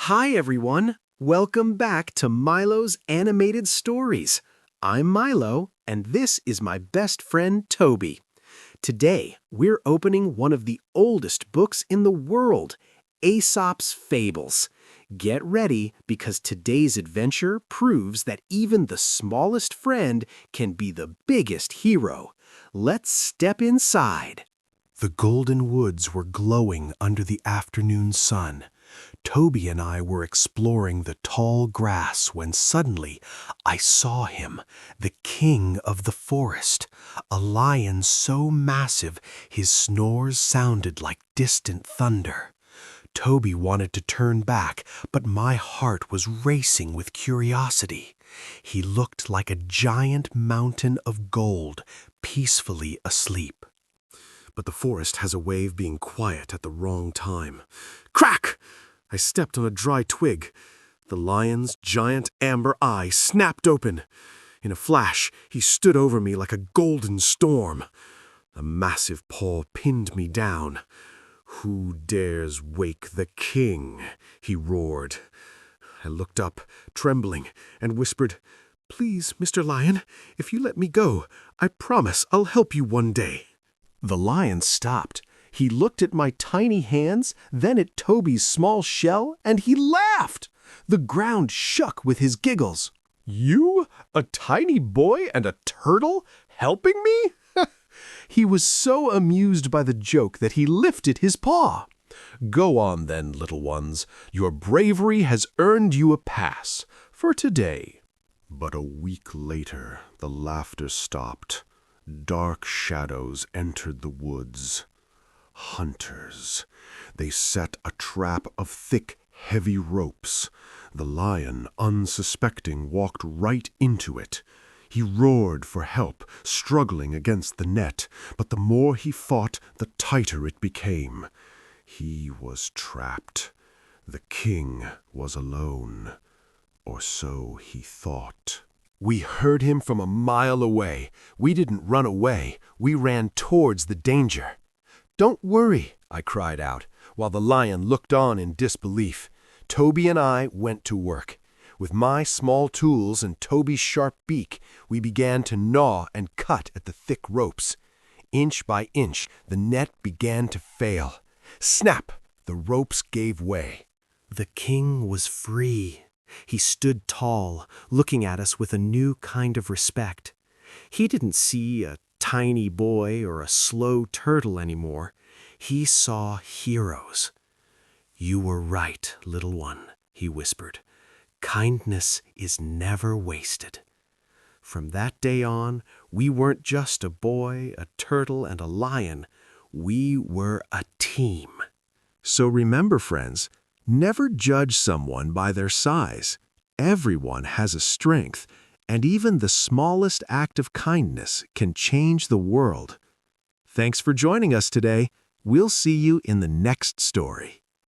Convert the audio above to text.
Hi everyone! Welcome back to Milo's Animated Stories. I'm Milo, and this is my best friend Toby. Today, we're opening one of the oldest books in the world, Aesop's Fables. Get ready, because today's adventure proves that even the smallest friend can be the biggest hero. Let's step inside. The golden woods were glowing under the afternoon sun. Toby and I were exploring the tall grass when suddenly I saw him, the king of the forest, a lion so massive his snores sounded like distant thunder. Toby wanted to turn back, but my heart was racing with curiosity. He looked like a giant mountain of gold, peacefully asleep. But the forest has a way of being quiet at the wrong time. Crack! I stepped on a dry twig. The lion's giant amber eye snapped open. In a flash, he stood over me like a golden storm. The massive paw pinned me down. "Who dares wake the king?" he roared. I looked up, trembling, and whispered, "Please, Mr. Lion, if you let me go, I promise I'll help you one day." The lion stopped. He looked at my tiny hands, then at Toby's small shell, and he laughed. The ground shook with his giggles. "You, a tiny boy and a turtle, helping me?" He was so amused by the joke that he lifted his paw. "Go on then, little ones. Your bravery has earned you a pass for today." But a week later, the laughter stopped. Dark shadows entered the woods. Hunters. They set a trap of thick, heavy ropes. The lion, unsuspecting, walked right into it. He roared for help, struggling against the net, but the more he fought, the tighter it became. He was trapped. The king was alone. Or so he thought. We heard him from a mile away. We didn't run away. We ran towards the danger. "Don't worry," I cried out, while the lion looked on in disbelief. Toby and I went to work. With my small tools and Toby's sharp beak, we began to gnaw and cut at the thick ropes. Inch by inch, the net began to fail. Snap! The ropes gave way. The king was free. He stood tall, looking at us with a new kind of respect. He didn't see a tiny boy or a slow turtle anymore. He saw heroes. "You were right, little one," he whispered. "Kindness is never wasted." From that day on, we weren't just a boy, a turtle, and a lion. We were a team. So remember, friends, never judge someone by their size. Everyone has a strength, and even the smallest act of kindness can change the world. Thanks for joining us today. We'll see you in the next story.